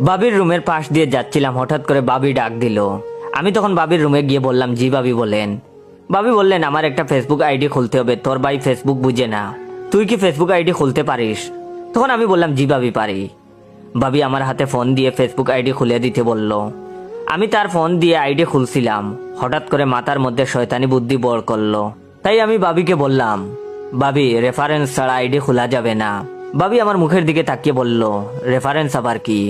বাবির রুমের পাশ দিয়ে যাচ্ছিলাম, হঠাৎ করে বাবি ডাক দিল। আমি তখন বাবির রুমে গিয়ে বললাম, জি বাবি বলেন। বাবি বললেন, আমার একটা ফেসবুক আইডি খুলতে হবে, তোর ভাই ফেসবুক বুঝে না, তুই কি ফেসবুক আইডি খুলতে পারিস? তখন আমি বললাম, জি বাবি পারি। বাবি আমার হাতে ফোন দিয়ে ফেসবুক আইডি খুলে দিতে বলল। আমি তার ফোন দিয়ে আইডি খুলছিলাম, হঠাৎ করে মাথার মধ্যে শয়তানি বুদ্ধি বড় করলো। তাই আমি বাবিকে বললাম, বাবি রেফারেন্স ছাড়া আইডি খোলা যাবে না। বাবি আমার মুখের দিকে তাকিয়ে বলল, রেফারেন্স আবার কি?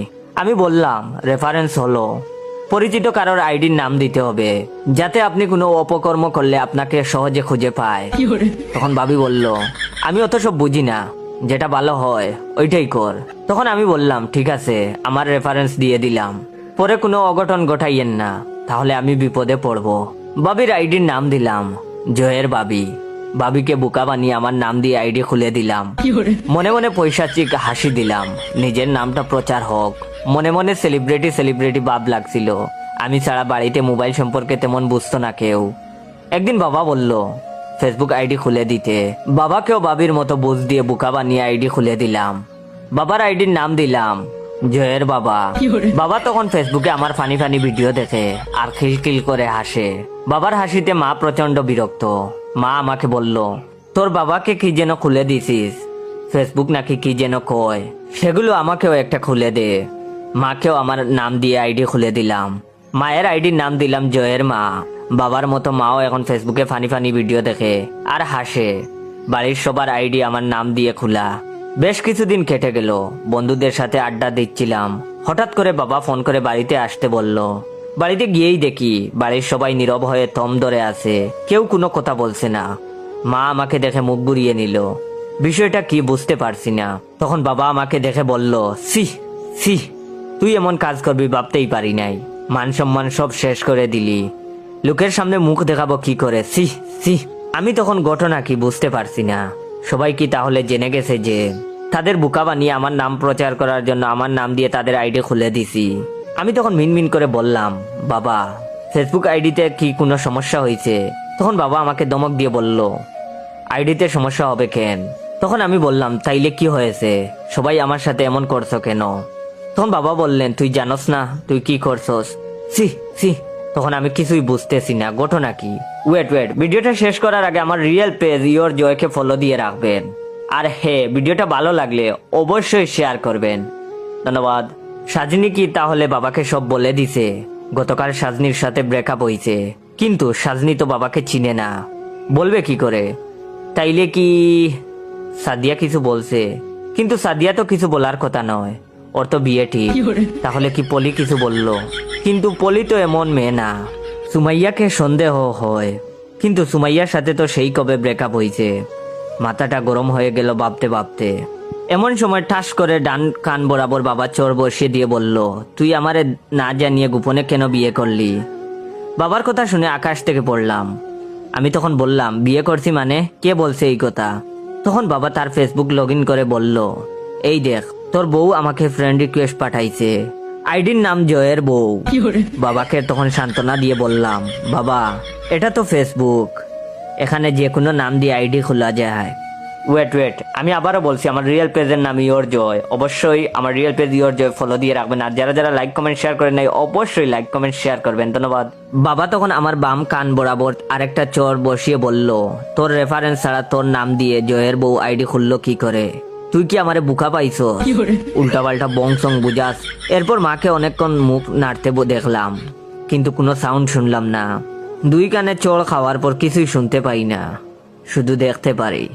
আমি বললাম, রেফারেন্স হলো পরিচিত কারোর আইডির নাম দিতে হবে, যাতে আপনি কোনো অপকর্ম করলে আপনাকে সহজে খুঁজে পায়। তখন বাবি বলল, আমি অত সব বুঝি না, যেটা ভালো হয় ওইটাই কর। তখন আমি বললাম, ঠিক আছে, আমার রেফারেন্স দিয়ে দিলাম, পরে কোনো অঘটন ঘটাইয়েন না, তাহলে আমি বিপদে পড়ব। বাবির আইডির নাম দিলাম জয়ের বাবি। বাবিকে বোকা বানিয়ে আমার নাম দিয়ে আইডি খুলে দিলাম। মনে মনে পৈশাচিক হাসি দিলাম, নিজের নামটা প্রচার হোক। মনে মনে সেলিব্রিটি ভাব লাগছিল। আমি ছাড়া বাড়িতে মোবাইল সম্পর্কে তেমন বুঝতো না কেউ। একদিন বাবা বলল ফেসবুক আইডি খুলে দিতে। বাবাকেও বাবির মতো বুঝ দিয়ে বোকা বানিয়ে আইডি খুলে দিলাম। বাবার আইডির নাম দিলাম জয়ের বাবা। বাবা তখন ফেসবুকে আমার ফানি ফানি ভিডিও দেখে আর খিলখিল করে হাসে। বাবার হাসিতে মা প্রচন্ড বিরক্ত। মা আমাকে বলল, তোর বাবাকে কি যেন খুলে দিছিস, ফেসবুক নাকি কি যেন কয়, সেগুলো আমাকেও একটা খুলে দে। মাকেও আমার নাম দিয়ে আইডি খুলে দিলাম। মায়ের আইডির নাম দিলাম জয়ের মা। বাবার মতো মাও এখন ফেসবুকে ফানি ফানি ভিডিও দেখে আর হাসে। বাড়ির সবার আইডি আমার নাম দিয়ে খোলা। বেশ কিছুদিন কেটে গেল, বন্ধুদের সাথে আড্ডা দিচ্ছিলাম। হঠাৎ করে বাবা ফোন করে বাড়িতে আসতে বলল। বাড়িতে গিয়েই দেখি বাড়ির সবাই নীরব হয়ে থম ধরে আছে, কেউ কোনো কথা বলছে না। মা আমাকে দেখে মুখ ঘুরিয়ে নিল, বিষয়টা কি বুঝতে পারছি না। তখন বাবা আমাকে দেখে বলল, সি সি, তুই এমন কাজ করবি ভাবতেই পারি নাই, মান সম্মান সব শেষ করে দিলি, লোকের সামনে মুখ দেখাবো কি করে, সি সি। আমি তখন ঘটনা কি বুঝতে পারছি না। সবাই কি তাহলে জেনে গেছে যে তাদের বোকা বানিয়ে আমার নাম প্রচার করার জন্য আমার নাম দিয়ে তাদের আইডি খুলে দিছি? আমি তখন মিনমিন করে বললাম, বাবা ফেসবুক আইডিতে কি কোনো সমস্যা হয়েছে? তখন বাবা আমাকে ধমক দিয়ে বলল, আইডিতে সমস্যা হবে কেন? তখন আমি বললাম, তাইলে কি হয়েছে, সবাই আমার সাথে এমন করছো কেন? তখন বাবা বললেন, তুই জানোস না তুই কি করছস? সি সি। তখন আমি কিছুই বুঝতেছি না, ঘটনা কি? ওয়েট, ভিডিওটা শেষ করার আগে আমার রিয়েল পেজ ইওর জয়কে ফলো দিয়ে রাখবেন। আর হ্যাঁ, ভিডিওটা ভালো লাগলে অবশ্যই শেয়ার করবেন। ধন্যবাদ। সাজনি কি তাহলে বাবাকে সব বলে দিছে? গতকাল সাজনির সাথে ব্রেকআপ হয়েছে, কিন্তু সাজনি তো বাবাকে চিনে না, বলবে কি করে? তাইলে কি সাদিয়া কিছু বলছে? কিন্তু সাদিয়া তো কিছু বলার কথা নয়, ওর তো বিয়ে ঠিক। তাহলে কি পলি কিছু বললো? কিন্তু পলি তো এমন মেয়ে না। সুমাইয়াকে সন্দেহ হয়, কিন্তু সুমাইয়ার সাথে তো সেই কবে ব্রেকআপ হয়েছে। মাথাটা গরম হয়ে গেল ভাবতে ভাবতে। এমন সময় ঠাস করে ডান কান বরাবর বাবা চোর বসিয়ে দিয়ে বলল, তুই আমারে না জানিয়ে গোপনে কেন বিয়ে করলি? বাবার কথা শুনে আকাশ থেকে পড়লাম। আমি তখন বললাম, বিয়ে করছি মানে? কে বলছে এই কথা? তখন বাবা তার ফেসবুক লগ ইন করে বলল, এই দেখ, তোর বউ আমাকে ফ্রেন্ড রিকোয়েস্ট পাঠাইছে, আইডির নাম জয়ের বউ। বাবাকে তখন সান্ত্বনা দিয়ে বললাম, বাবা এটা তো ফেসবুক, এখানে যে কোনো নাম দিয়ে আইডি খোলা যায়। ওয়েট, আমি আবারও বলছি, আমার রিয়েল পেজের নাম ইওর জয়। অবশ্যই আমার real page your joy follow দিয়ে রাখবেন। আর যারা লাইক কমেন্ট শেয়ার করেন নাই, অবশ্যই লাইক কমেন্ট শেয়ার করবেন। ধন্যবাদ। বাবা তখন আমার বাম কান বরাবর আরেকটা চোর বসিয়ে বলল, তোর রেফারেন্স ছাড়া তোর নাম দিয়ে জয়ের বউ আইডি খুললো কি করে? তুই কি আমারে বুকা পাইছো? উল্টা পাল্টা বংসং বুঝাস। এরপর মাকে অনেকক্ষণ মুখ নাড়তে দেখলাম, কিন্তু কোনো সাউন্ড শুনলাম না। দুই কানে চড় খাওয়ার পর কিছুই শুনতে পাই না, শুধু দেখতে পারি।